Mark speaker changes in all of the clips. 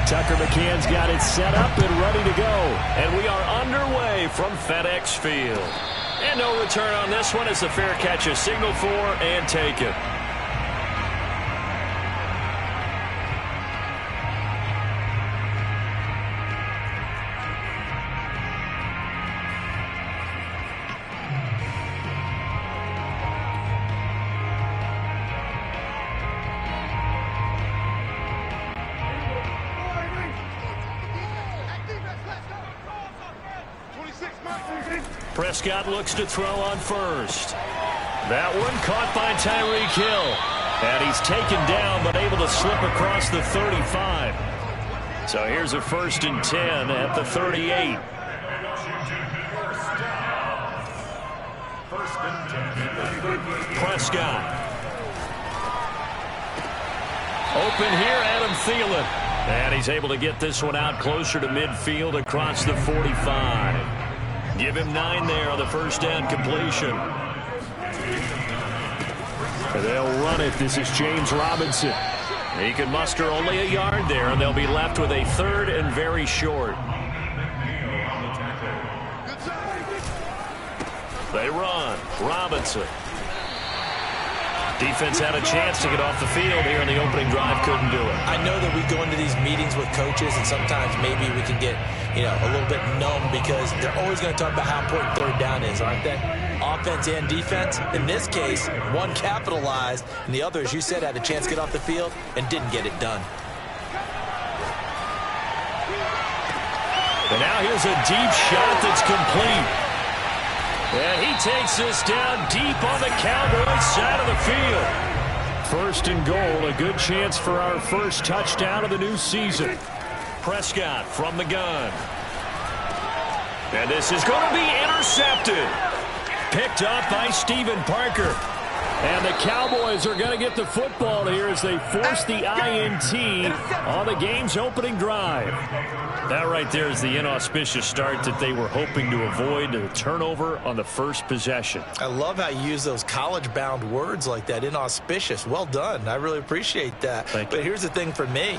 Speaker 1: Tucker McCann's got it set up and ready to go. And we are underway from FedEx Field. And no return on this one as the fair catch is signaled for and taken. Prescott looks to throw on first. That one caught by Tyreek Hill. And he's taken down but able to slip across the 35. So here's a 1st and 10 at the 38. Prescott. Open here, Adam Thielen. And he's able to get this one out closer to midfield across the 45. Give him 9 there on the first down completion. They'll run it. This is James Robinson. He can muster only a yard there, and they'll be left with a 3rd and very short. They run. Robinson. Defense had a chance to get off the field here in the opening drive. Couldn't do it.
Speaker 2: I know that we go into these meetings with coaches, and sometimes maybe we can get, a little bit numb because they're always going to talk about how important 3rd down is, aren't they? Offense and defense. In this case, one capitalized, and the other, as you said, had a chance to get off the field and didn't get it done.
Speaker 1: And now here's a deep shot that's complete. And he takes this down deep on the Cowboys side of the field. 1st and goal, a good chance for our first touchdown of the new season. Prescott from the gun. And this is going to be intercepted. Picked up by Stephen Parker. And the Cowboys are going to get the football here as they force the INT on the game's opening drive. That right there is the inauspicious start that they were hoping to avoid, the turnover on the first possession.
Speaker 2: I love how you use those college-bound words like that, inauspicious. Well done. I really appreciate that. But here's the thing for me.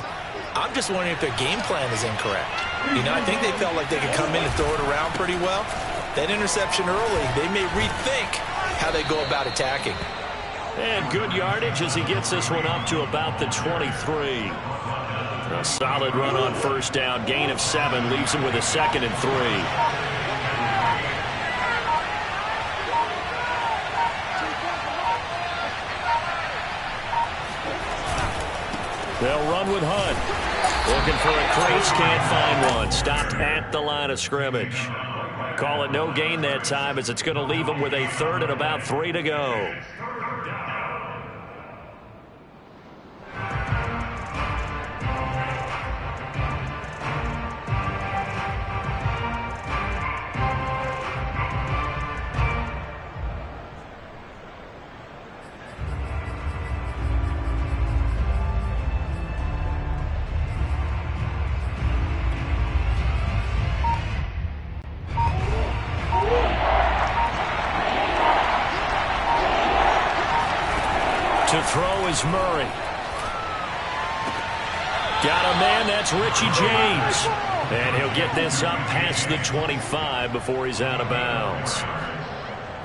Speaker 2: I'm just wondering if their game plan is incorrect. I think they felt like they could come in and throw it around pretty well. That interception early, they may rethink how they go about attacking.
Speaker 1: And good yardage as he gets this one up to about the 23. A solid run on first down. Gain of 7 leaves him with a 2nd and 3. They'll run with Hunt. Looking for a crease, can't find one. Stopped at the line of scrimmage. Call it no gain that time as it's going to leave him with a 3rd and about 3 to go. To throw is Murray. Got a man, that's Richie James. And he'll get this up past the 25 before he's out of bounds.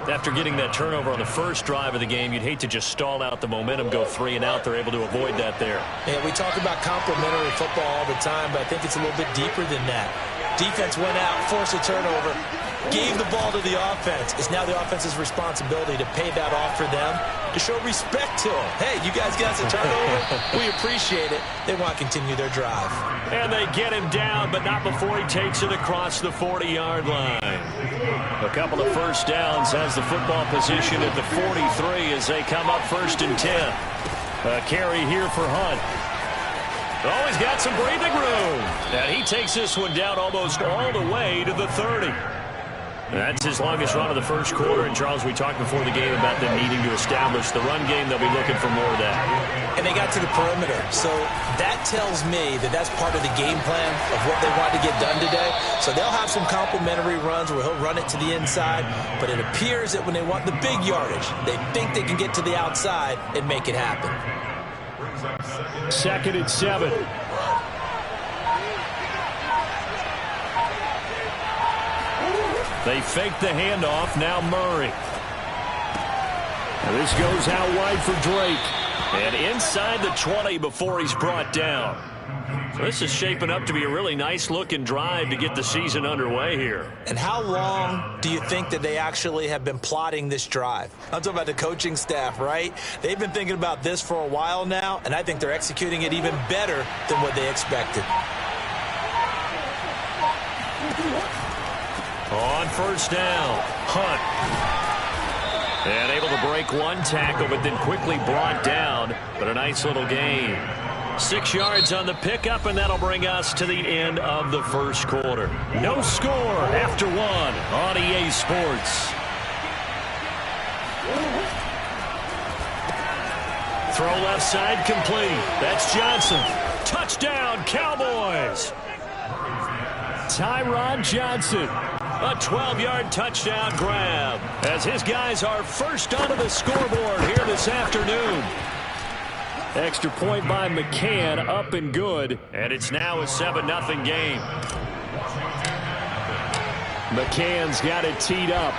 Speaker 1: After getting that turnover on the first drive of the game, you'd hate to just stall out the momentum, go 3 and out. They're able to avoid that there.
Speaker 2: Yeah, we talk about complementary football all the time, but I think it's a little bit deeper than that. Defense went out, forced a turnover, gave the ball to the offense. It's now the offense's responsibility to pay that off for them, to show respect to them. Hey, you guys got us a turnover. We appreciate it. They want to continue their drive.
Speaker 1: And they get him down, but not before he takes it across the 40-yard line. A couple of first downs has the football position at the 43 as they come up 1st and 10. A carry here for Hunt. Oh, he's got some breathing room. And he takes this one down almost all the way to the 30. That's his longest run of the first quarter. And, Charles, we talked before the game about them needing to establish the run game. They'll be looking for more of that.
Speaker 2: And they got to the perimeter. So that tells me that that's part of the game plan of what they want to get done today. So they'll have some complementary runs where he'll run it to the inside. But it appears that when they want the big yardage, they think they can get to the outside and make it happen.
Speaker 1: 2nd and 7. They fake the handoff. Now Murray. And this goes out wide for Drake. And inside the 20 before he's brought down. So this is shaping up to be a really nice-looking drive to get the season underway here.
Speaker 2: And how long do you think that they actually have been plotting this drive? I'm talking about the coaching staff, right? They've been thinking about this for a while now, and I think they're executing it even better than what they expected.
Speaker 1: On first down, Hunt. And able to break one tackle, but then quickly brought down. But a nice little gain. 6 yards on the pickup, and that'll bring us to the end of the first quarter. No score after one on EA Sports. Throw left side complete. That's Johnson. Touchdown, Cowboys. Tyron Johnson. A 12-yard touchdown grab as his guys are first onto the scoreboard here this afternoon. Extra point by McCann, up and good, and it's now a 7-0 game. McCann's got it teed up.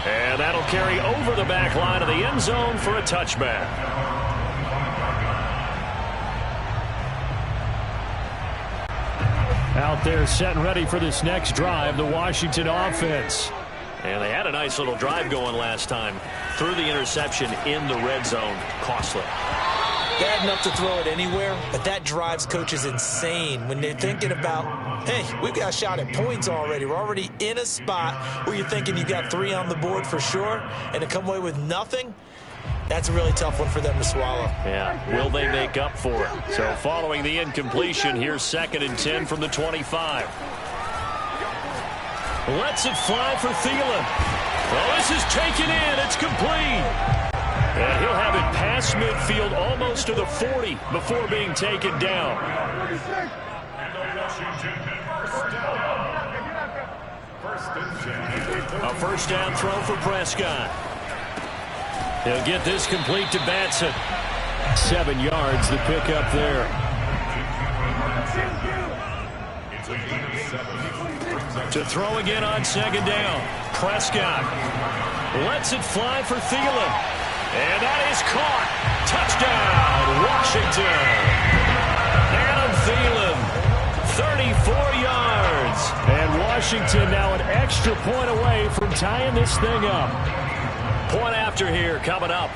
Speaker 1: And that'll carry over the back line of the end zone for a touchback. Out there set and ready for this next drive, the Washington offense. And they had a nice little drive going last time. Threw the interception in the red zone. Costly.
Speaker 2: Bad enough to throw it anywhere, but that drives coaches insane when they're thinking about, hey, we've got a shot at points already. We're already in a spot where you're thinking you've got 3 on the board for sure, and to come away with nothing, that's a really tough one for them to swallow.
Speaker 1: Yeah, will they make up for it? So following the incompletion, here's 2nd and 10 from the 25. Lets it fly for Thielen. Well, this is taken in. It's complete. And he'll have it past midfield almost to the 40 before being taken down. A first down throw for Prescott. He'll get this complete to Batson. 7 yards, the pickup there. To throw again on 2nd down. Prescott lets it fly for Thielen. And that is caught. Touchdown, Washington. Adam Thielen, 34 yards. And Washington now an extra point away from tying this thing up. Point after here coming up.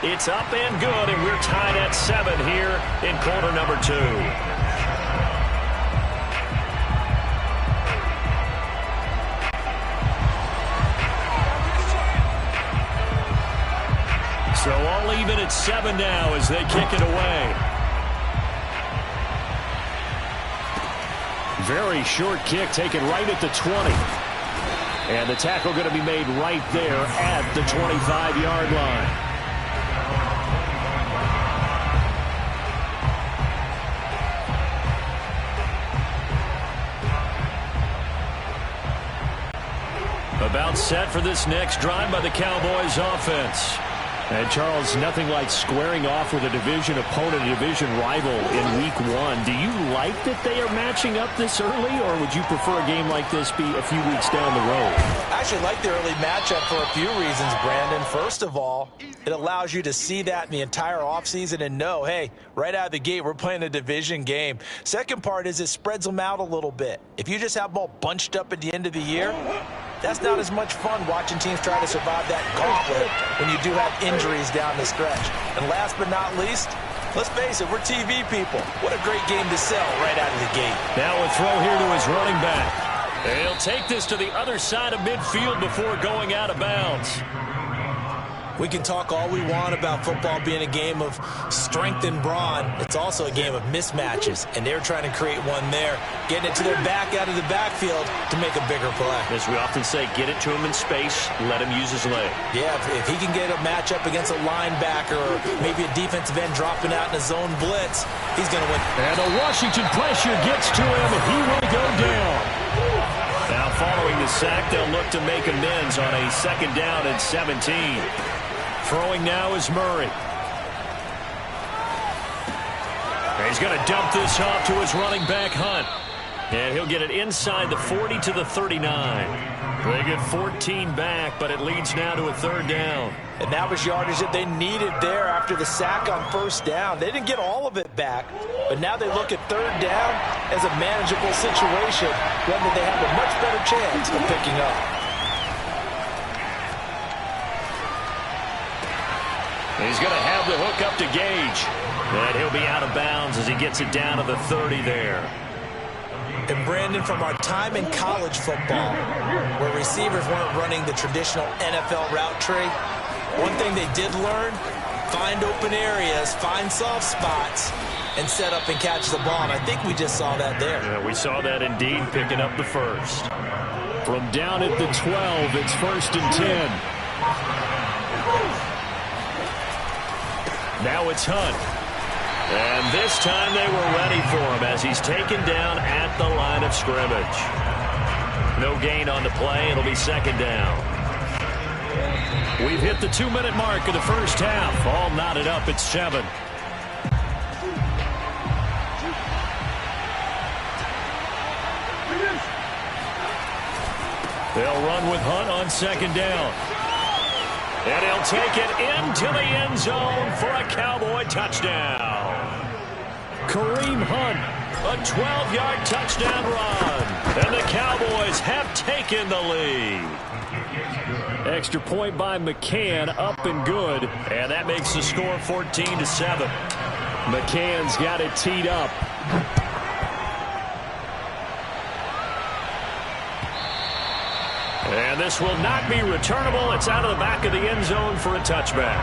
Speaker 1: It's up and good, and we're tied at 7 here in quarter number 2. So all even at 7 now as they kick it away. Very short kick taken right at the 20. And the tackle going to be made right there at the 25-yard line. About set for this next drive by the Cowboys offense. And, Charles, nothing like squaring off with a division opponent, a division rival in Week 1. Do you like that they are matching up this early, or would you prefer a game like this be a few weeks down the road?
Speaker 2: I actually like the early matchup for a few reasons, Brandon. First of all, it allows you to see that in the entire offseason and know, hey, right out of the gate, we're playing a division game. Second part is it spreads them out a little bit. If you just have them all bunched up at the end of the year, that's not as much fun watching teams try to survive that gauntlet when you do have injuries down the stretch. And last but not least, let's face it, we're TV people. What a great game to sell right out of the gate.
Speaker 1: Now a throw here to his running back. And he'll take this to the other side of midfield before going out of bounds.
Speaker 2: We can talk all we want about football being a game of strength and brawn. It's also a game of mismatches, and they're trying to create one there, getting it to their back out of the backfield to make a bigger play.
Speaker 1: As we often say, get it to him in space, let him use his leg.
Speaker 2: Yeah, if he can get a matchup against a linebacker or maybe a defensive end dropping out in a zone blitz, he's going to win.
Speaker 1: And the Washington pressure gets to him, and he will go down. Now following the sack, they'll look to make amends on a 2nd down and 17. Throwing now is Murray. He's going to dump this off to his running back, Hunt. And he'll get it inside the 40 to the 39. They get 14 back, but it leads now to a third down.
Speaker 2: And that was yardage that they needed there after the sack on first down. They didn't get all of it back, but now they look at third down as a manageable situation, one that they have a much better chance of picking up.
Speaker 1: He's going to have the hook up to Gage. And he'll be out of bounds as he gets it down to the 30 there.
Speaker 2: And Brandon, from our time in college football, where receivers weren't running the traditional NFL route tree, one thing they did learn, find open areas, find soft spots, and set up and catch the ball. And I think we just saw that there.
Speaker 1: Yeah, we saw that indeed, picking up the first. From down at the 12, it's 1st and 10. Now it's Hunt. And this time they were ready for him as he's taken down at the line of scrimmage. No gain on the play. It'll be 2nd down. We've hit the 2-minute mark of the first half. All knotted up at 7. They'll run with Hunt on 2nd down. And he'll take it into the end zone for a Cowboy touchdown. Kareem Hunt, a 12-yard touchdown run. And the Cowboys have taken the lead. Extra point by McCann, up and good. And that makes the score 14-7. McCann's got it teed up. And this will not be returnable. It's out of the back of the end zone for a touchback.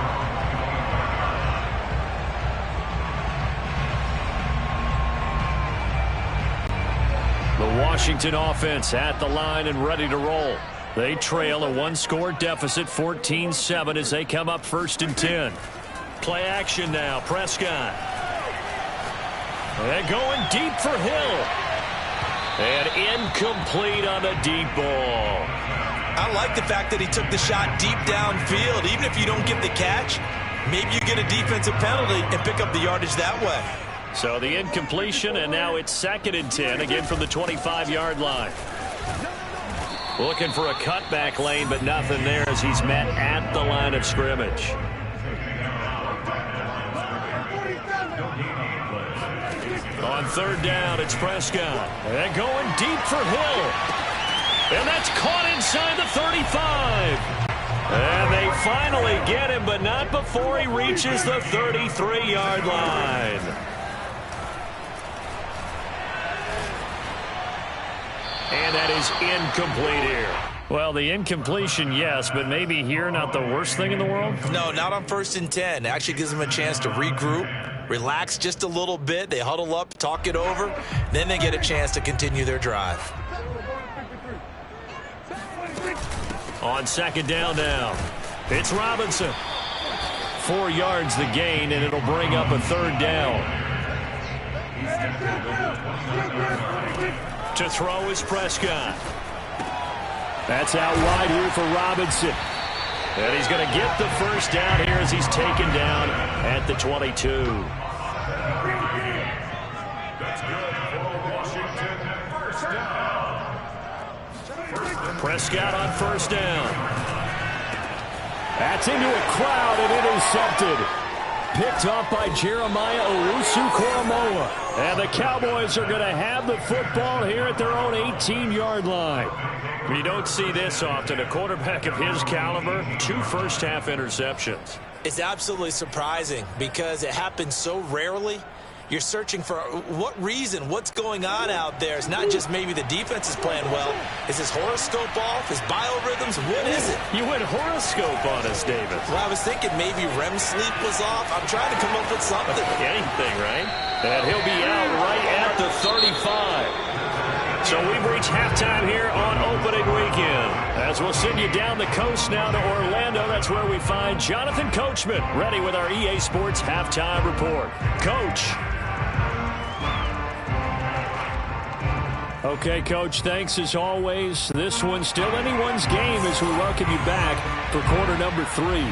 Speaker 1: The Washington offense at the line and ready to roll. They trail a 1-score deficit, 14-7, as they come up 1st and 10. Play action now, Prescott. And going deep for Hill. And incomplete on the deep ball.
Speaker 2: I like the fact that he took the shot deep downfield. Even if you don't get the catch, maybe you get a defensive penalty and pick up the yardage that way.
Speaker 1: So the incompletion, and now it's 2nd and 10, again from the 25-yard line. Looking for a cutback lane, but nothing there as he's met at the line of scrimmage. On 3rd down, it's Prescott. And going deep for Hill. And that's caught inside the 35. And they finally get him, but not before he reaches the 33-yard line. And that is incomplete here. Well, the incompletion, yes, but maybe here not the worst thing in the world?
Speaker 2: No, not on 1st and 10. It actually gives them a chance to regroup, relax just a little bit. They huddle up, talk it over. Then they get a chance to continue their drive.
Speaker 1: On 2nd down now, it's Robinson. 4 yards the gain, and it'll bring up a 3rd down. To throw is Prescott. That's out wide here for Robinson. And he's going to get the first down here as he's taken down at the 22. Prescott on 1st down. That's into a crowd and intercepted. Picked off by Jeremiah Owusu-Koramoah. And the Cowboys are going to have the football here at their own 18-yard line. You don't see this often. A quarterback of his caliber, 2 first-half interceptions.
Speaker 2: It's absolutely surprising because it happens so rarely. You're searching for what reason, what's going on out there. It's not just maybe the defense is playing well. Is his horoscope off? His biorhythms? What is it?
Speaker 1: You went horoscope on us, David.
Speaker 2: Well, I was thinking maybe REM sleep was off. I'm trying to come up with something.
Speaker 1: Anything, right? And he'll be out right at the 35. So we've reached halftime here on opening weekend. As we'll send you down the coast now to Orlando. That's where we find Jonathan Coachman ready with our EA Sports halftime report. Coach. Okay, Coach, thanks as always. This one's still anyone's game as we welcome you back for quarter number 3.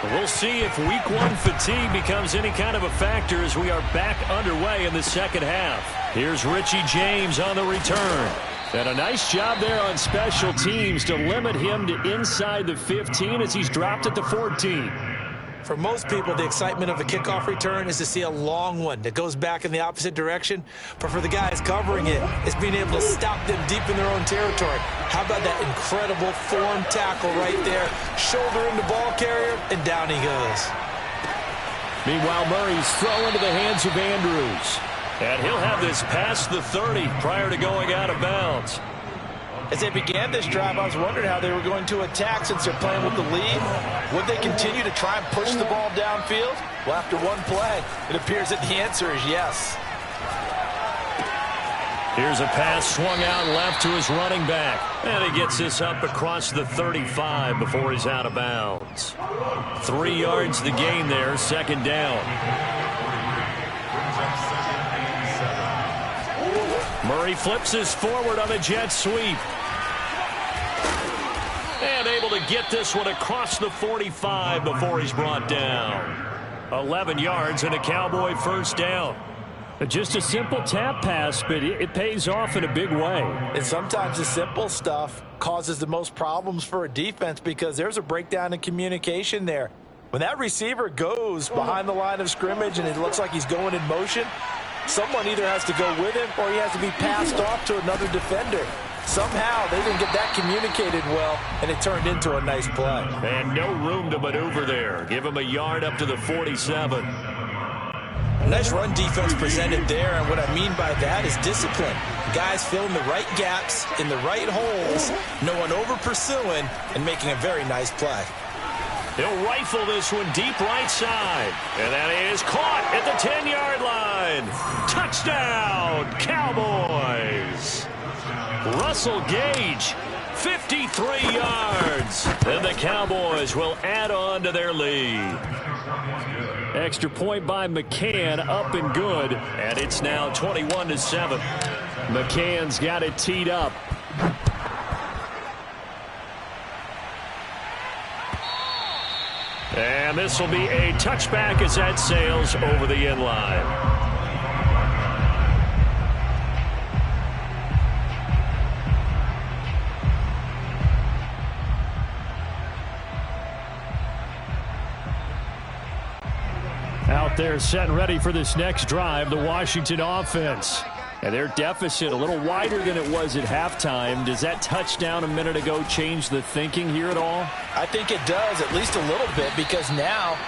Speaker 1: We'll see if week one fatigue becomes any kind of a factor as we are back underway in the second half. Here's Richie James on the return. And a nice job there on special teams to limit him to inside the 15 as he's dropped at the 14.
Speaker 2: For most people, the excitement of a kickoff return is to see a long one that goes back in the opposite direction. But for the guys covering it, it's being able to stop them deep in their own territory. How about that incredible form tackle right there? Shoulder in the ball carrier, and down he goes.
Speaker 1: Meanwhile, Murray's throw into the hands of Andrews. And he'll have this past the 30 prior to going out of bounds.
Speaker 2: As they began this drive, I was wondering how they were going to attack since they're playing with the lead. Would they continue to try and push the ball downfield? Well, after one play, it appears that the answer is yes.
Speaker 1: Here's a pass swung out left to his running back. And he gets this up across the 35 before he's out of bounds. 3 yards the gain there, second down. Murray flips this forward on a jet sweep. And able to get this one across the 45 before he's brought down. 11 yards and a Cowboy first down. Just a simple tap pass, but it pays off in a big way.
Speaker 2: And sometimes the simple stuff causes the most problems for a defense because there's a breakdown in communication there. When that receiver goes behind the line of scrimmage and it looks like he's going in motion, someone either has to go with him or he has to be passed off to another defender. Somehow they didn't get that communicated well, and it turned into a nice play.
Speaker 1: And no room to maneuver there. Give him a yard up to the 47.
Speaker 2: Nice run defense presented there, and what I mean by that is discipline. Guys filling the right gaps in the right holes, no one over-pursuing, and making a very nice play.
Speaker 1: He'll rifle this one deep right side. And that is caught at the 10-yard line. Touchdown, Cowboys. Russell Gage, 53 yards. And the Cowboys will add on to their lead. Extra point by McCann, up and good. And it's now 21-7. McCann's got it teed up. And this will be a touchback as that sails over the end line. Out there set and ready for this next drive, the Washington offense. And their deficit a little wider than it was at halftime. Does that touchdown a minute ago change the thinking here at all?
Speaker 2: I think it does, at least a little bit, because now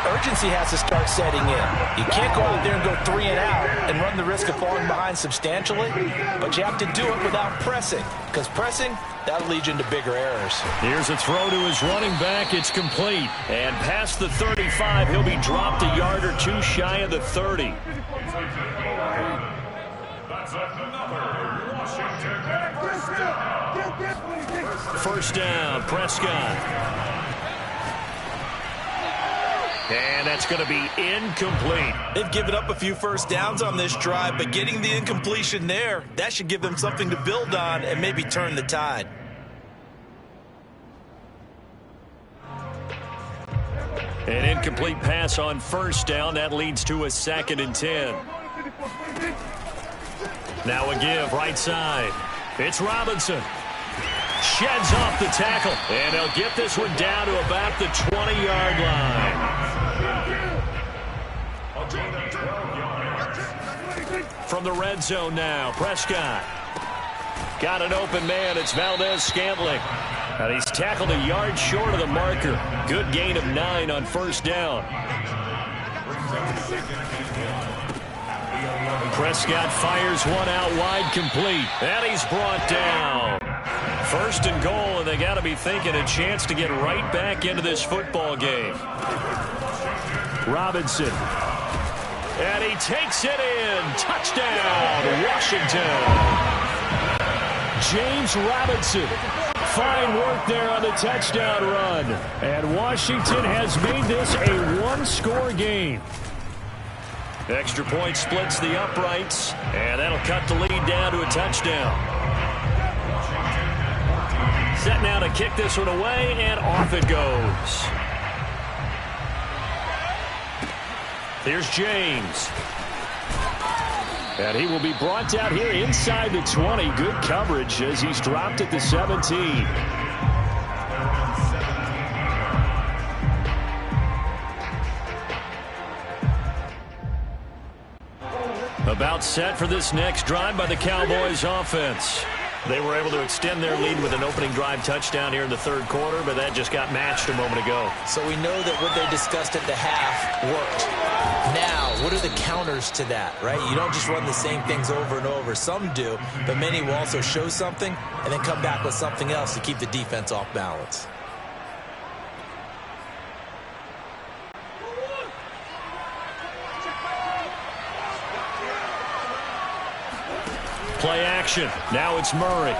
Speaker 2: urgency has to start setting in. You can't go out there and go 3 and out and run the risk of falling behind substantially, but you have to do it without pressing, because pressing, that'll lead you into bigger errors.
Speaker 1: Here's a throw to his running back. It's complete. And past the 35, he'll be dropped a yard or two shy of the 30. First down, Prescott. And that's going to be incomplete.
Speaker 2: They've given up a few first downs on this drive, but getting the incompletion there, that should give them something to build on and maybe turn the tide.
Speaker 1: An incomplete pass on first down. That leads to a 2nd and 10. Now a give right side. It's Robinson. Sheds off the tackle. And he'll get this one down to about the 20-yard line. From the red zone now, Prescott. Got an open man. It's Valdez-Scantling. And he's tackled a yard short of the marker. Good gain of 9 on first down. Prescott fires one out wide, complete. And he's brought down. First and goal, and they got to be thinking a chance to get right back into this football game. Robinson. And he takes it in. Touchdown, Washington. James Robinson. Fine work there on the touchdown run. And Washington has made this a one-score game. Extra point splits the uprights, and that'll cut the lead down to a touchdown. Set now to kick this one away, and off it goes. Here's James. And he will be brought down here inside the 20. Good coverage as he's dropped at the 17. About set for this next drive by the Cowboys offense. They were able to extend their lead with an opening drive touchdown here in the third quarter, but that just got matched a moment ago.
Speaker 2: So we know that what they discussed at the half worked. Now, what are the counters to that, right? You don't just run the same things over and over. Some do, but many will also show something and then come back with something else to keep the defense off balance.
Speaker 1: Play action. Now it's Murray.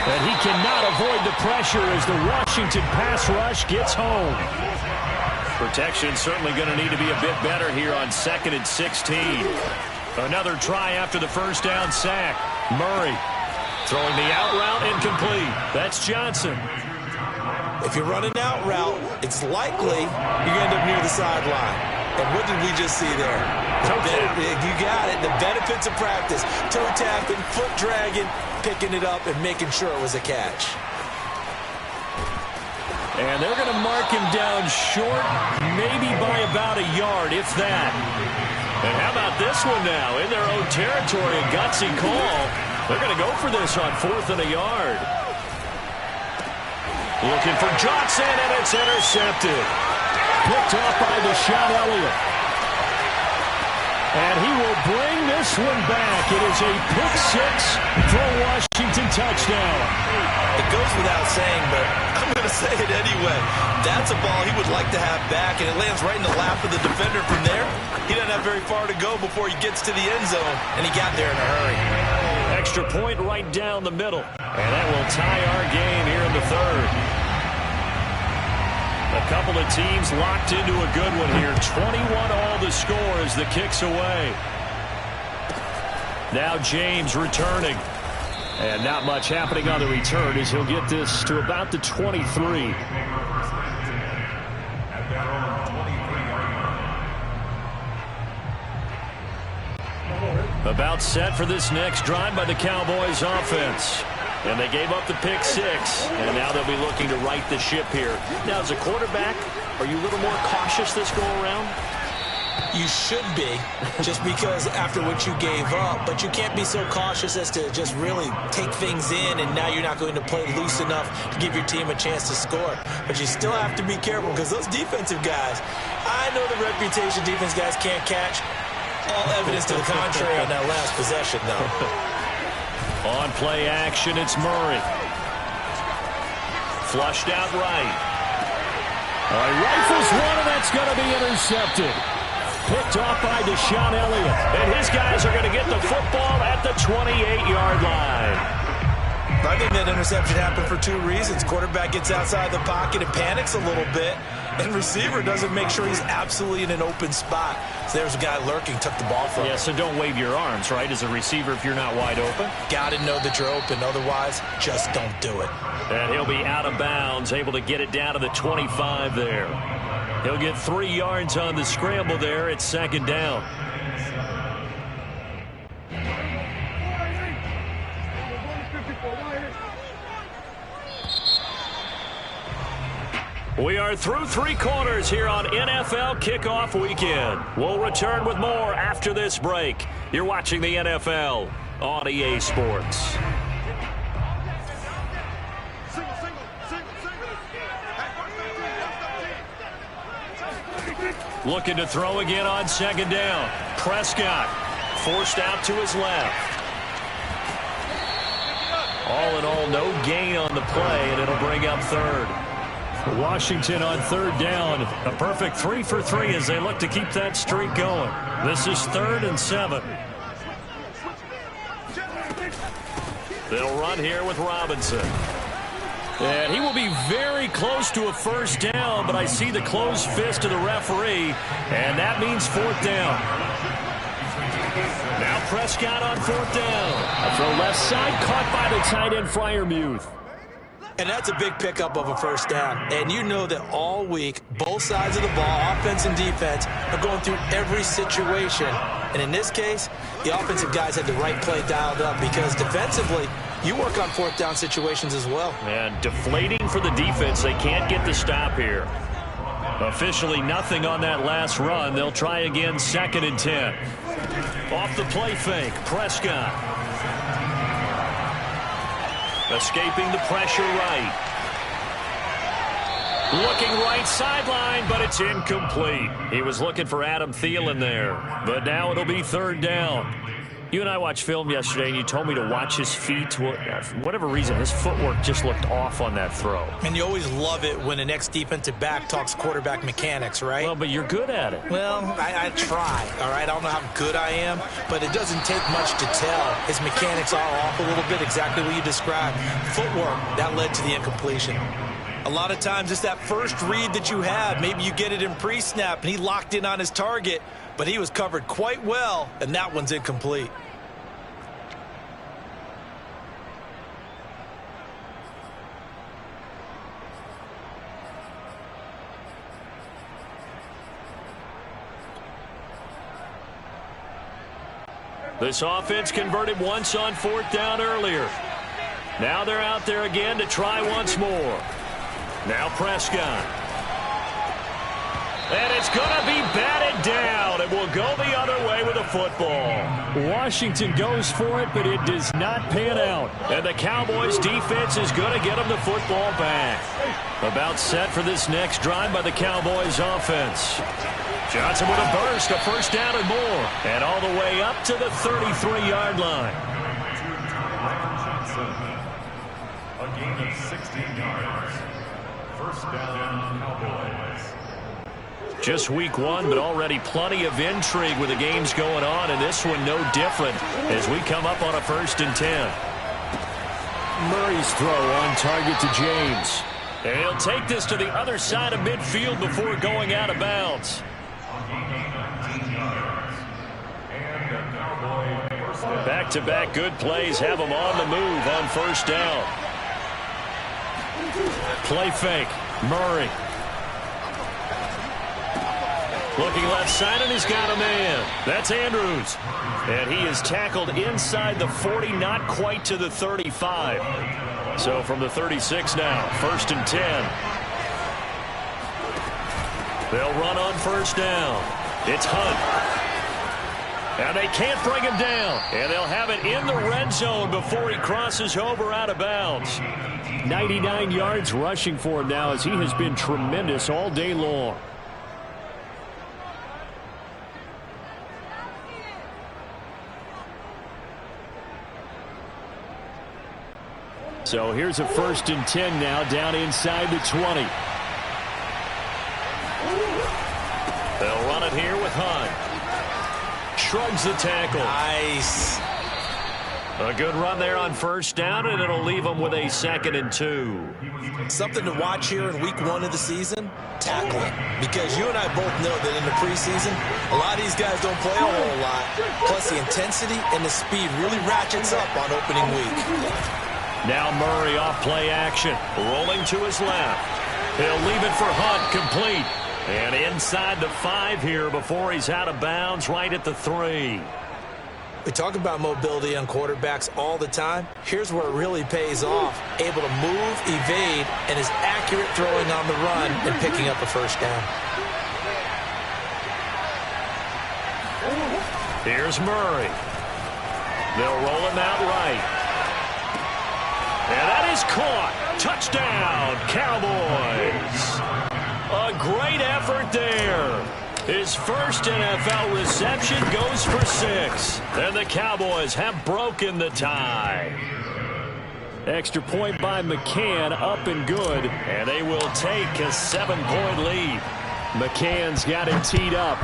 Speaker 1: And he cannot avoid the pressure as the Washington pass rush gets home. Protection certainly going to need to be a bit better here on 2nd and 16. Another try after the first down sack. Murray throwing the out route incomplete. That's Johnson.
Speaker 2: If you're running out route, it's likely you're going to end up near the sideline. And what did we just see there? You got it. The benefits of practice. Toe tapping, foot dragging, picking it up, and making sure it was a catch.
Speaker 1: And they're going to mark him down short, maybe by about a yard, if that. And how about this one now? In their own territory, a gutsy call. They're going to go for this on 4th and a yard. Looking for Johnson, and it's intercepted. Picked off by Deshaun Elliott. And he will bring this one back. It is a pick six for a Washington touchdown.
Speaker 2: It goes without saying, but I'm going to say it anyway. That's a ball he would like to have back, and it lands right in the lap of the defender from there. He doesn't have very far to go before he gets to the end zone, and he got there in a hurry.
Speaker 1: Extra point right down the middle. And that will tie our game here in the third. A couple of teams locked into a good one here. 21 all the score as the kick's away. Now James returning. And not much happening on the return as he'll get this to about the 23. About set for this next drive by the Cowboys offense. And they gave up the pick six, and now they'll be looking to right the ship here. Now, as a quarterback, are you a little more cautious this go-around?
Speaker 2: You should be, just because after what you gave up. But you can't be so cautious as to just really take things in, and now you're not going to play loose enough to give your team a chance to score. But you still have to be careful, because those defensive guys, I know the reputation defense guys can't catch. All evidence to the contrary on that last possession, though.
Speaker 1: On play action, it's Murray. Flushed out right. Rifles one, and that's going to be intercepted. Picked off by Deshaun Elliott. And his guys are going to get the football at the 28-yard line.
Speaker 2: I think that interception happened for two reasons. Quarterback gets outside the pocket and panics a little bit. And receiver doesn't make sure he's absolutely in an open spot. So there's a guy lurking, took the ball from him.
Speaker 1: Yeah, so don't wave your arms, right, as a receiver if you're not wide open.
Speaker 2: Got to know that you're open. Otherwise, just don't do it.
Speaker 1: And he'll be out of bounds, able to get it down to the 25 there. He'll get 3 yards on the scramble there. It's 2nd down. We are through 3 quarters here on NFL Kickoff Weekend. We'll return with more after this break. You're watching the NFL on EA Sports. Looking to throw again on 2nd down. Prescott forced out to his left. All in all, no gain on the play, and it'll bring up 3rd. Washington on 3rd down. A perfect 3 for 3 as they look to keep that streak going. This is 3rd and 7. They'll run here with Robinson. And he will be very close to a first down, but I see the closed fist of the referee, and that means 4th down. Now Prescott on 4th down. A throw left side, caught by the tight end Freiermuth.
Speaker 2: And that's a big pickup of a first down. And you know that all week, both sides of the ball, offense and defense, are going through every situation. And in this case, the offensive guys had the right play dialed up because defensively, you work on fourth down situations as well.
Speaker 1: And deflating for the defense. They can't get the stop here. Officially nothing on that last run. They'll try again, 2nd and 10. Off the play fake, Prescott. Escaping the pressure right. Looking right sideline, but it's incomplete. He was looking for Adam Thielen there. But now it'll be 3rd down. You and I watched film yesterday, and you told me to watch his feet. For whatever reason, his footwork just looked off on that throw.
Speaker 2: And you always love it when the next defensive back talks quarterback mechanics, right?
Speaker 1: Well, but you're good at it.
Speaker 2: Well, I try, all right? I don't know how good I am, but it doesn't take much to tell. His mechanics are off a little bit, exactly what you described. Footwork, that led to the incompletion. A lot of times it's that first read that you have. Maybe you get it in pre-snap, and he locked in on his target, but he was covered quite well, and that one's incomplete.
Speaker 1: This offense converted once on 4th down earlier. Now they're out there again to try once more. Now Prescott. And it's going to be batted down. It will go the other way with the football. Washington goes for it, but it does not pan out. And the Cowboys defense is going to get them the football back. About set for this next drive by the Cowboys offense. Johnson with a burst, a 1st down and more. And all the way up to the 33-yard line.
Speaker 3: A gain of 16 yards. 1st down, Cowboys.
Speaker 1: Just week 1, but already plenty of intrigue with the games going on, and this one no different as we come up on a 1st and 10. Murray's throw on target to James. And he'll take this to the other side of midfield before going out of bounds. Back-to-back good plays have him on the move on 1st down. Play fake. Murray. Looking left side, and he's got a man. That's Andrews. And he is tackled inside the 40, not quite to the 35. So from the 36 now, 1st and 10. They'll run on 1st down. It's Hunt. And they can't bring him down. And they'll have it in the red zone before he crosses over out of bounds. 99 yards rushing for him now as he has been tremendous all day long. So here's a 1st and 10 now down inside the 20. They'll run it here with Hunt. Shrugs the tackle.
Speaker 2: Nice.
Speaker 1: A good run there on 1st down, and it'll leave them with a 2nd and 2.
Speaker 2: Something to watch here in week 1 of the season, tackling. Because you and I both know that in the preseason, a lot of these guys don't play a whole lot. Plus the intensity and the speed really ratchets up on opening week.
Speaker 1: Now Murray off play action, rolling to his left. He'll leave it for Hunt, complete. And inside the 5 here before he's out of bounds, right at the 3.
Speaker 2: We talk about mobility on quarterbacks all the time. Here's where it really pays off. Able to move, evade, and is accurate throwing on the run and picking up a 1st down.
Speaker 1: Here's Murray. They'll roll him out right. And that is caught. Touchdown, Cowboys. A great effort there. His first NFL reception goes for 6. And the Cowboys have broken the tie. Extra point by McCann, up and good. And they will take a 7-point lead. McCann's got it teed up.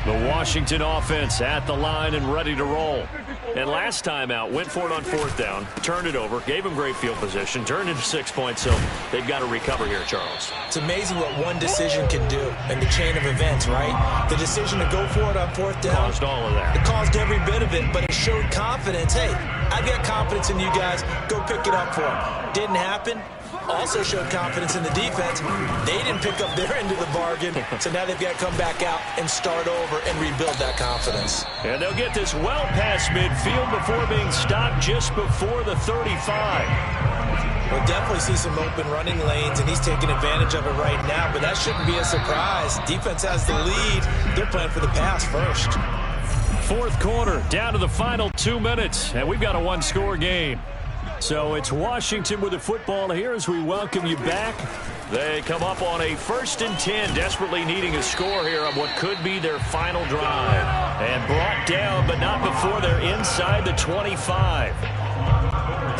Speaker 1: The Washington offense at the line and ready to roll. And last time out, went for it on 4th down, turned it over, gave him great field position, turned into 6 points, so they've got to recover here, Charles.
Speaker 2: It's amazing what one decision can do in the chain of events, right? The decision to go for it on 4th down.
Speaker 1: Caused all of that.
Speaker 2: It caused every bit of it, but it showed confidence. Hey, I've got confidence in you guys. Go pick it up for them. Didn't happen. Also showed confidence in the defense. They didn't pick up their end of the bargain, so now they've got to come back out and start over and rebuild that confidence.
Speaker 1: And they'll get this well past midfield before being stopped just before the 35.
Speaker 2: We'll definitely see some open running lanes, and he's taking advantage of it right now, but that shouldn't be a surprise. Defense has the lead. They're playing for the pass first.
Speaker 1: 4th quarter, down to the final 2 minutes, and we've got a one-score game. So it's Washington with the football here as we welcome you back. They come up on a 1st and 10, desperately needing a score here on what could be their final drive. And brought down, but not before they're inside the 25.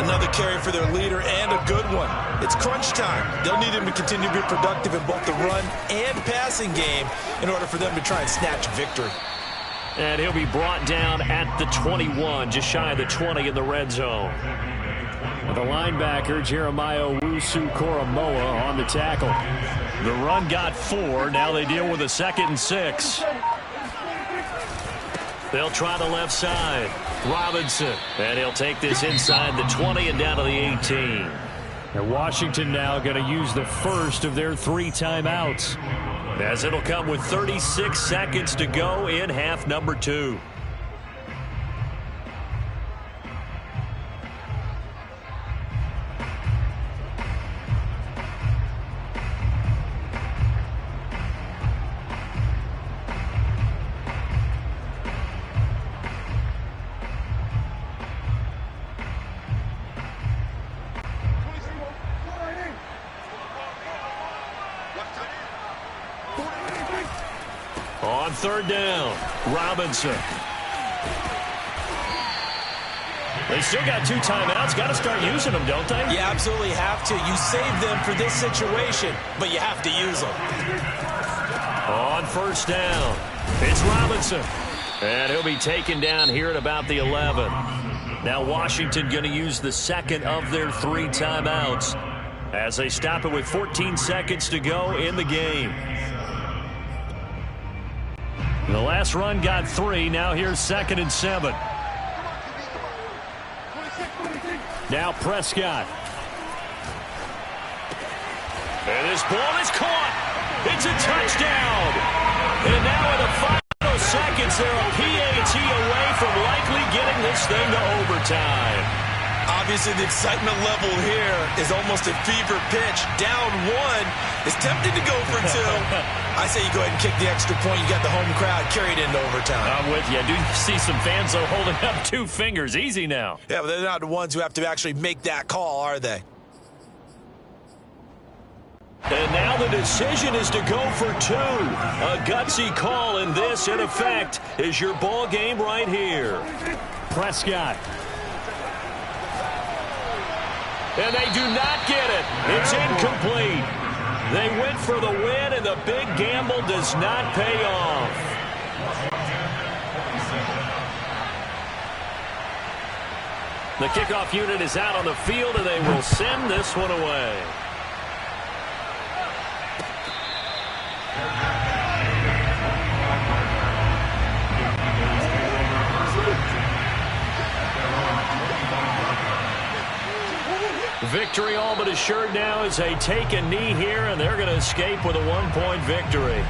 Speaker 2: Another carry for their leader and a good one. It's crunch time. They'll need him to continue to be productive in both the run and passing game in order for them to try and snatch victory.
Speaker 1: And he'll be brought down at the 21, just shy of the 20 in the red zone. The linebacker, Jeremiah Owusu-Koramoah, on the tackle. The run got 4. Now they deal with a 2nd and 6. They'll try the left side. Robinson. And he'll take this inside the 20 and down to the 18. And Washington now going to use the first of their 3 timeouts, as it'll come with 36 seconds to go in half number 2. On 3rd down, Robinson. They still got 2 timeouts. Got to start using them, don't they?
Speaker 2: You absolutely have to. You save them for this situation, but you have to use them.
Speaker 1: On 1st down, it's Robinson. And he'll be taken down here at about the 11. Now Washington going to use the 2nd of their 3 timeouts as they stop it with 14 seconds to go in the game. The last run got 3. Now here's 2nd and 7. Now Prescott. And this ball is caught. It's a touchdown. And now in the final seconds, they're a PAT away from likely getting this thing to overtime.
Speaker 2: Obviously, the excitement level here is almost a fever pitch. Down 1 is tempted to go for 2. I say you go ahead and kick the extra point. You got the home crowd carried into overtime.
Speaker 1: I'm with you. I do see some fans, though, holding up 2 fingers. Easy now.
Speaker 2: Yeah, but they're not the ones who have to actually make that call, are they?
Speaker 1: And now the decision is to go for 2. A gutsy call, and this, in effect, is your ball game right here. Prescott. And they do not get it. It's incomplete. They went for the win, and the big gamble does not pay off. The kickoff unit is out on the field, and they will send this one away. Victory all but assured now as they take a knee here, and they're going to escape with a 1-point victory.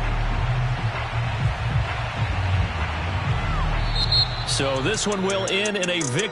Speaker 1: So this one will end in a victory.